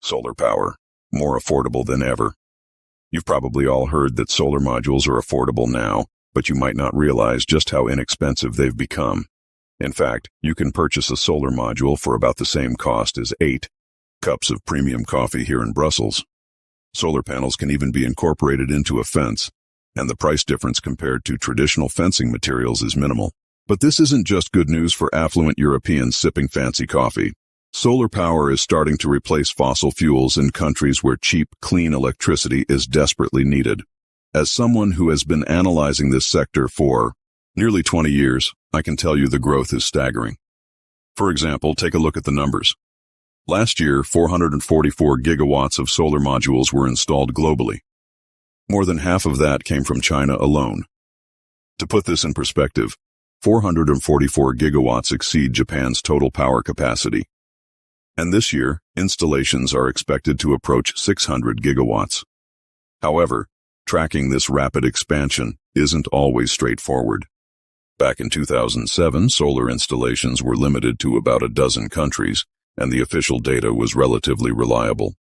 Solar power, more affordable than ever. You've probably all heard that solar modules are affordable now, but you might not realize just how inexpensive they've become. In fact, you can purchase a solar module for about the same cost as 8 cups of premium coffee here in Brussels. Solar panels can even be incorporated into a fence, and the price difference compared to traditional fencing materials is minimal. But this isn't just good news for affluent Europeans sipping fancy coffee. Solar power is starting to replace fossil fuels in countries where cheap, clean electricity is desperately needed. As someone who has been analyzing this sector for nearly 20 years, I can tell you the growth is staggering. For example, take a look at the numbers. Last year, 444 gigawatts of solar modules were installed globally. More than half of that came from China alone. To put this in perspective, 444 gigawatts exceed Japan's total power capacity. And this year, installations are expected to approach 600 gigawatts. However, tracking this rapid expansion isn't always straightforward. Back in 2007, solar installations were limited to about a dozen countries, and the official data was relatively reliable.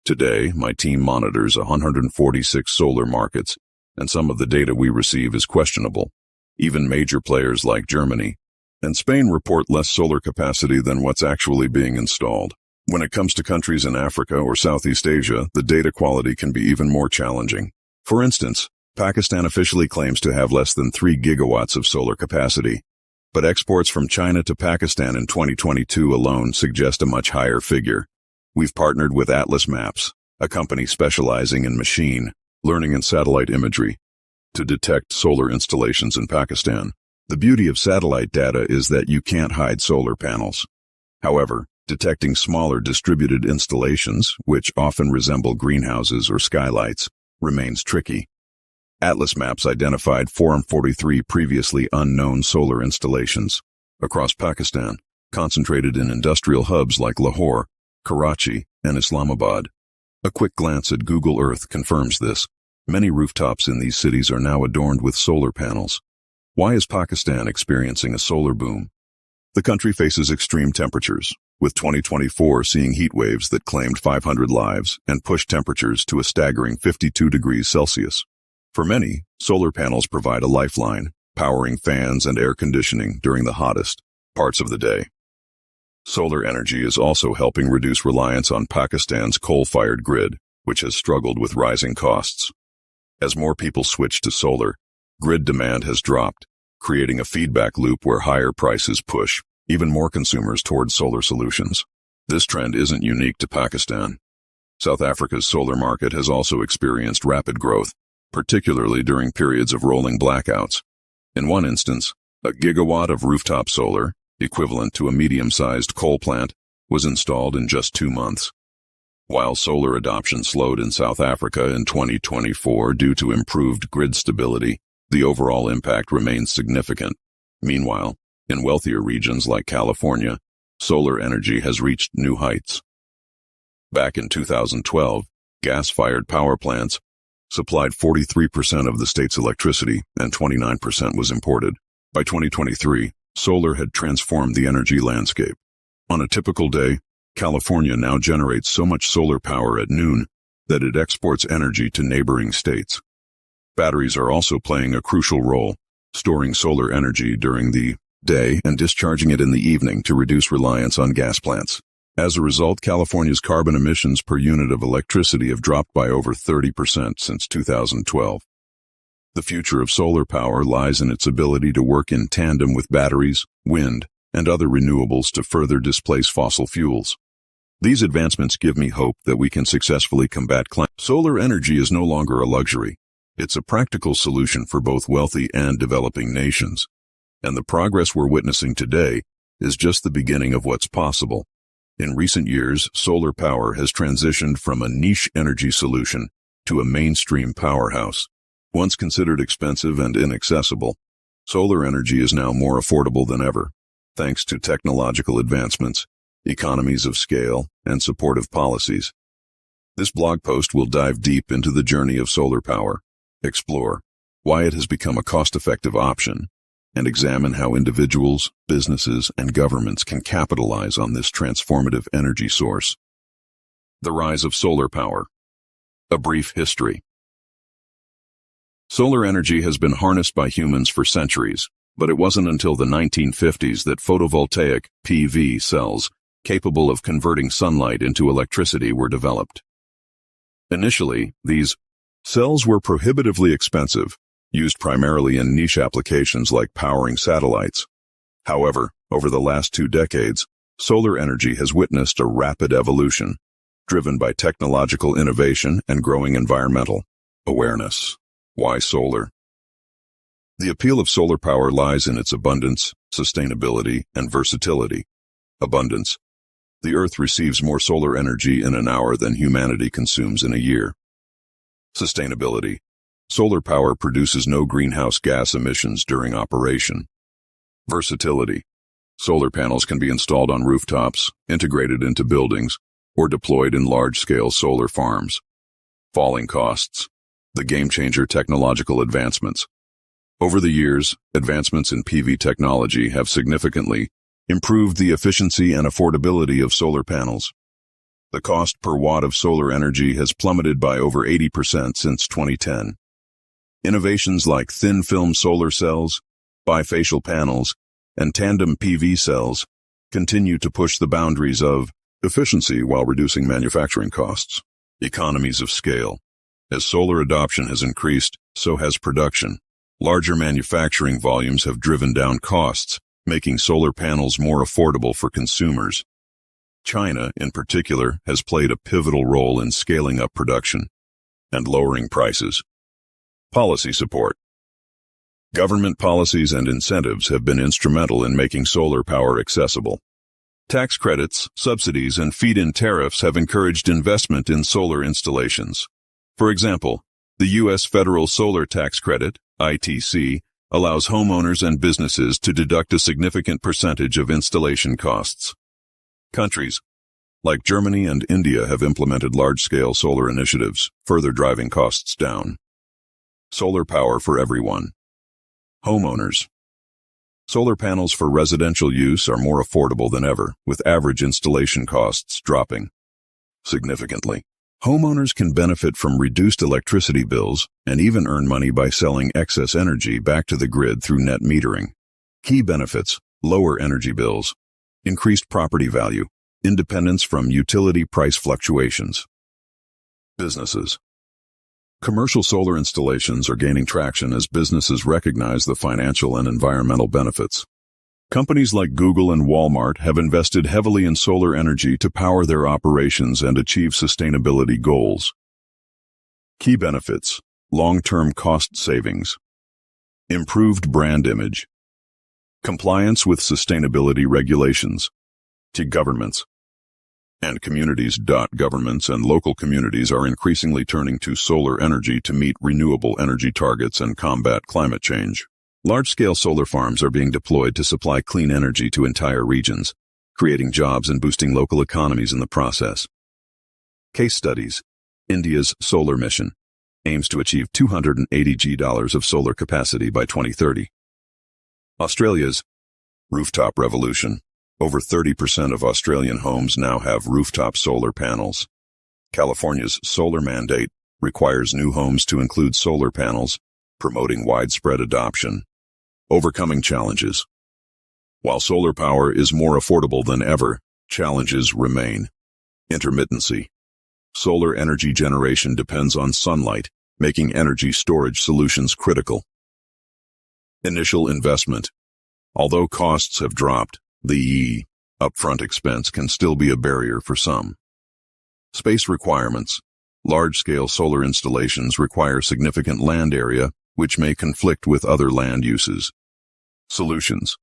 Today, my team monitors 146 solar markets, and some of the data we receive is questionable. Even major players like Germany and Spain report less solar capacity than what's actually being installed. When it comes to countries in Africa or Southeast Asia, the data quality can be even more challenging. For instance, Pakistan officially claims to have less than 3 gigawatts of solar capacity, but exports from China to Pakistan in 2022 alone suggest a much higher figure. We've partnered with Atlas Maps, a company specializing in machine learning and satellite imagery, to detect solar installations in Pakistan. The beauty of satellite data is that you can't hide solar panels. However, detecting smaller distributed installations, which often resemble greenhouses or skylights, remains tricky. Atlas Maps identified 443 previously unknown solar installations across Pakistan, concentrated in industrial hubs like Lahore, Karachi, and Islamabad. A quick glance at Google Earth confirms this. Many rooftops in these cities are now adorned with solar panels. Why is Pakistan experiencing a solar boom? The country faces extreme temperatures, with 2024 seeing heat waves that claimed 500 lives and pushed temperatures to a staggering 52 degrees Celsius. For many, solar panels provide a lifeline, powering fans and air conditioning during the hottest parts of the day. Solar energy is also helping reduce reliance on Pakistan's coal-fired grid, which has struggled with rising costs. As more people switch to solar, grid demand has dropped, creating a feedback loop where higher prices push even more consumers towards solar solutions. This trend isn't unique to Pakistan. South Africa's solar market has also experienced rapid growth, particularly during periods of rolling blackouts. In one instance, a gigawatt of rooftop solar, equivalent to a medium-sized coal plant, was installed in just 2 months. While solar adoption slowed in South Africa in 2024 due to improved grid stability, the overall impact remains significant. Meanwhile, in wealthier regions like California, solar energy has reached new heights. Back in 2012, gas-fired power plants supplied 43% of the state's electricity and 29% was imported. By 2023, solar had transformed the energy landscape. On a typical day, California now generates so much solar power at noon that it exports energy to neighboring states. Batteries are also playing a crucial role, storing solar energy during the day and discharging it in the evening to reduce reliance on gas plants. As a result, California's carbon emissions per unit of electricity have dropped by over 30% since 2012. The future of solar power lies in its ability to work in tandem with batteries, wind, and other renewables to further displace fossil fuels. These advancements give me hope that we can successfully combat climate. Solar energy is no longer a luxury. It's a practical solution for both wealthy and developing nations. And the progress we're witnessing today is just the beginning of what's possible. In recent years, solar power has transitioned from a niche energy solution to a mainstream powerhouse. Once considered expensive and inaccessible, solar energy is now more affordable than ever, thanks to technological advancements, economies of scale, and supportive policies. This blog post will dive deep into the journey of solar power, explore why it has become a cost-effective option, and examine how individuals, businesses, and governments can capitalize on this transformative energy source. The rise of solar power. A brief history. Solar energy has been harnessed by humans for centuries, but it wasn't until the 1950s that photovoltaic (PV) cells capable of converting sunlight into electricity were developed. Initially, these cells were prohibitively expensive, used primarily in niche applications like powering satellites. However, over the last 2 decades, solar energy has witnessed a rapid evolution, driven by technological innovation and growing environmental awareness. Why solar? The appeal of solar power lies in its abundance, sustainability, and versatility. Abundance. The Earth receives more solar energy in an hour than humanity consumes in a year. Sustainability. Solar power produces no greenhouse gas emissions during operation. Versatility. Solar panels can be installed on rooftops, integrated into buildings, or deployed in large-scale solar farms. Falling costs. The game-changer technological advancements. Over the years, advancements in PV technology have significantly improved the efficiency and affordability of solar panels. The cost per watt of solar energy has plummeted by over 80% since 2010. Innovations like thin-film solar cells, bifacial panels, and tandem PV cells continue to push the boundaries of efficiency while reducing manufacturing costs. Economies of scale. As solar adoption has increased, so has production. Larger manufacturing volumes have driven down costs, making solar panels more affordable for consumers. China, in particular, has played a pivotal role in scaling up production and lowering prices. Policy support. Government policies and incentives have been instrumental in making solar power accessible. Tax credits, subsidies, and feed-in tariffs have encouraged investment in solar installations. For example, the U.S. Federal Solar Tax Credit, ITC, allows homeowners and businesses to deduct a significant percentage of installation costs. Countries like Germany and India have implemented large-scale solar initiatives, further driving costs down. Solar power for everyone. Homeowners. Solar panels for residential use are more affordable than ever, with average installation costs dropping significantly. Homeowners can benefit from reduced electricity bills and even earn money by selling excess energy back to the grid through net metering. Key benefits: lower energy bills, increased property value, independence from utility price fluctuations. Businesses. Commercial solar installations are gaining traction as businesses recognize the financial and environmental benefits. Companies like Google and Walmart have invested heavily in solar energy to power their operations and achieve sustainability goals. Key benefits: long-term cost savings, improved brand image, compliance with sustainability regulations. To governments and communities. Governments and local communities are increasingly turning to solar energy to meet renewable energy targets and combat climate change. Large-scale solar farms are being deployed to supply clean energy to entire regions, creating jobs and boosting local economies in the process. Case studies. India's solar mission aims to achieve 280 GW of solar capacity by 2030. Australia's rooftop revolution. Over 30% of Australian homes now have rooftop solar panels. California's solar mandate requires new homes to include solar panels, promoting widespread adoption. Overcoming challenges. While solar power is more affordable than ever, challenges remain. Intermittency. Solar energy generation depends on sunlight, making energy storage solutions critical. Initial investment. Although costs have dropped, the upfront expense can still be a barrier for some. Space requirements. Large-scale solar installations require significant land area, which may conflict with other land uses. Solutions.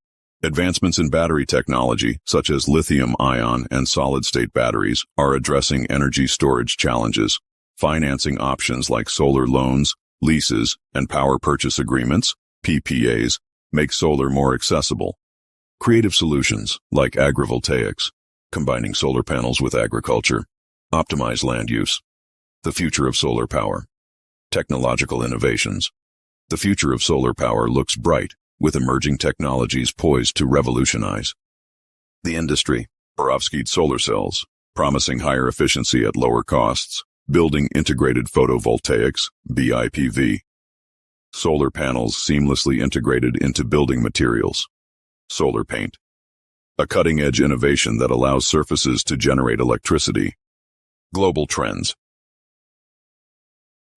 Advancements in battery technology, such as lithium-ion and solid-state batteries, are addressing energy storage challenges. Financing options like solar loans, leases, and power purchase agreements, PPAs, make solar more accessible. Creative solutions, like agrivoltaics, combining solar panels with agriculture, optimize land use. The future of solar power. Technological innovations. The future of solar power looks bright, with emerging technologies poised to revolutionize the industry. Perovskite solar cells. promising higher efficiency at lower costs. Building integrated photovoltaics, BIPV. Solar panels seamlessly integrated into building materials. Solar paint. A cutting-edge innovation that allows surfaces to generate electricity. Global trends.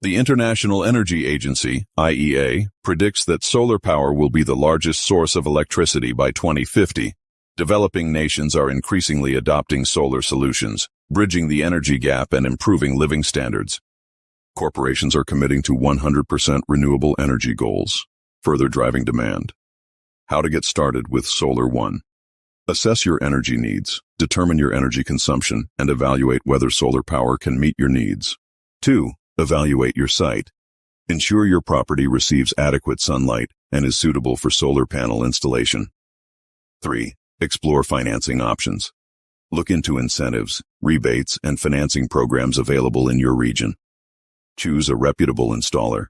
The International Energy Agency, IEA, predicts that solar power will be the largest source of electricity by 2050. Developing nations are increasingly adopting solar solutions, bridging the energy gap and improving living standards. Corporations are committing to 100% renewable energy goals, further driving demand. How to get started with Solar One. Assess your energy needs, determine your energy consumption, and evaluate whether solar power can meet your needs. 2. Evaluate your site. Ensure your property receives adequate sunlight and is suitable for solar panel installation. 3. Explore financing options. Look into incentives, rebates, and financing programs available in your region. Choose a reputable installer.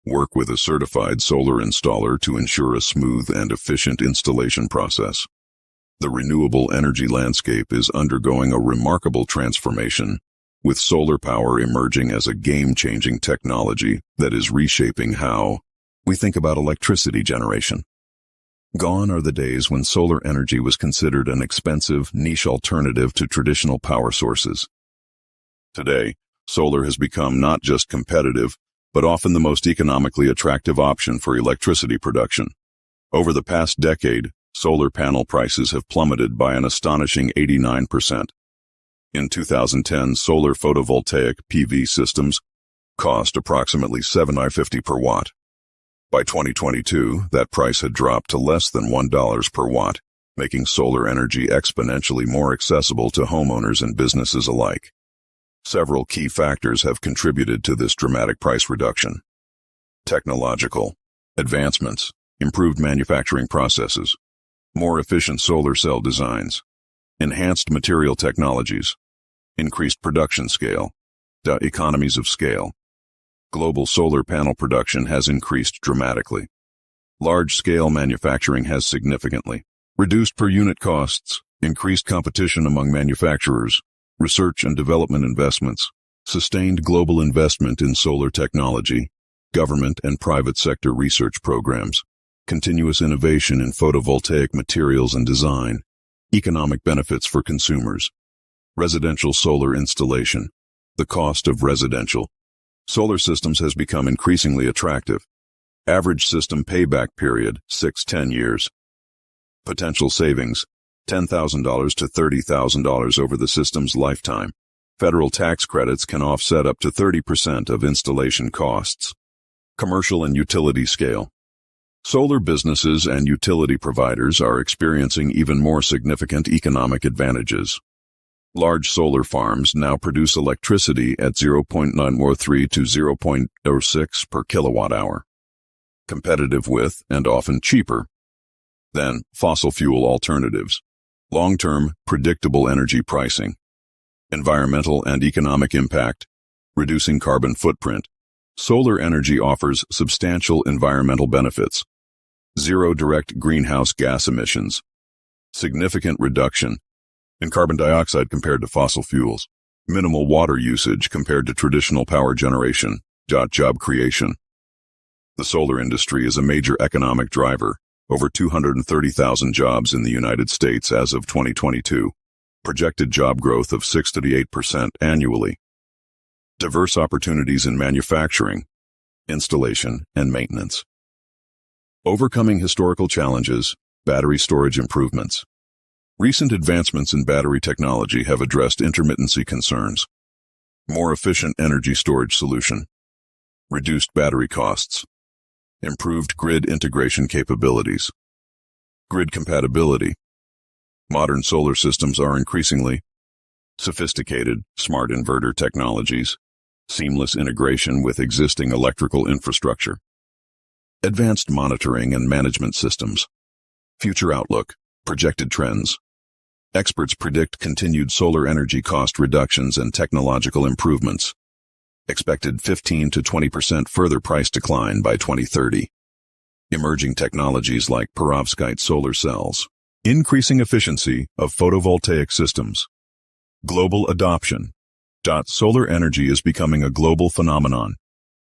Work with a certified solar installer to ensure a smooth and efficient installation process. The renewable energy landscape is undergoing a remarkable transformation, with solar power emerging as a game-changing technology that is reshaping how we think about electricity generation. Gone are the days when solar energy was considered an expensive, niche alternative to traditional power sources. Today, solar has become not just competitive, but often the most economically attractive option for electricity production. Over the past decade, solar panel prices have plummeted by an astonishing 89%. In 2010, solar photovoltaic PV systems cost approximately $7.50 per watt. By 2022, that price had dropped to less than $1 per watt, making solar energy exponentially more accessible to homeowners and businesses alike. Several key factors have contributed to this dramatic price reduction. Technological advancements, improved manufacturing processes, more efficient solar cell designs, enhanced material technologies, increased production scale, economies of scale. Global solar panel production has increased dramatically. Large-scale manufacturing has significantly reduced per-unit costs, increased competition among manufacturers, research and development investments, sustained global investment in solar technology, government and private sector research programs, continuous innovation in photovoltaic materials and design, economic benefits for consumers, residential solar installation, the cost of residential solar systems has become increasingly attractive. Average system payback period, 6-10 years. Potential savings, $10,000 to $30,000 over the system's lifetime. Federal tax credits can offset up to 30% of installation costs. Commercial and utility scale. Solar businesses and utility providers are experiencing even more significant economic advantages. Large solar farms now produce electricity at 0.943 to 0.06 per kilowatt-hour, competitive with and often cheaper than fossil fuel alternatives. Long-term, predictable energy pricing. Environmental and economic impact, reducing carbon footprint. Solar energy offers substantial environmental benefits. Zero direct greenhouse gas emissions. Significant reduction in carbon dioxide compared to fossil fuels. Minimal water usage compared to traditional power generation. Job creation. The solar industry is a major economic driver. Over 230,000 jobs in the United States as of 2022. Projected job growth of 6 to 8% annually. Diverse opportunities in manufacturing, installation, and maintenance. Overcoming historical challenges, battery storage improvements. Recent advancements in battery technology have addressed intermittency concerns. More efficient energy storage solution. Reduced battery costs. Improved grid integration capabilities. Grid compatibility. Modern solar systems are increasingly sophisticated, smart inverter technologies, seamless integration with existing electrical infrastructure, advanced monitoring and management systems. Future outlook, projected trends. Experts predict continued solar energy cost reductions and technological improvements. Expected 15 to 20% further price decline by 2030. Emerging technologies like perovskite solar cells. Increasing efficiency of photovoltaic systems. Global adoption. Solar energy is becoming a global phenomenon.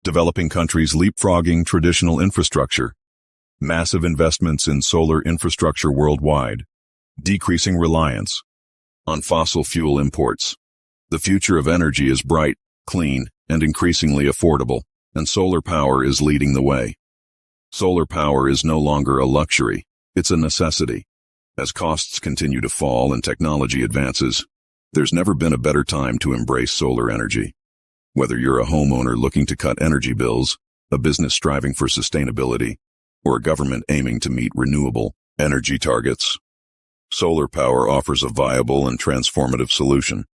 Developing countries leapfrogging traditional infrastructure. Massive investments in solar infrastructure worldwide. Decreasing reliance on fossil fuel imports. The future of energy is bright, clean, and increasingly affordable, and solar power is leading the way. Solar power is no longer a luxury, it's a necessity. As costs continue to fall and technology advances, there's never been a better time to embrace solar energy. Whether you're a homeowner looking to cut energy bills, a business striving for sustainability, or a government aiming to meet renewable energy targets, solar power offers a viable and transformative solution.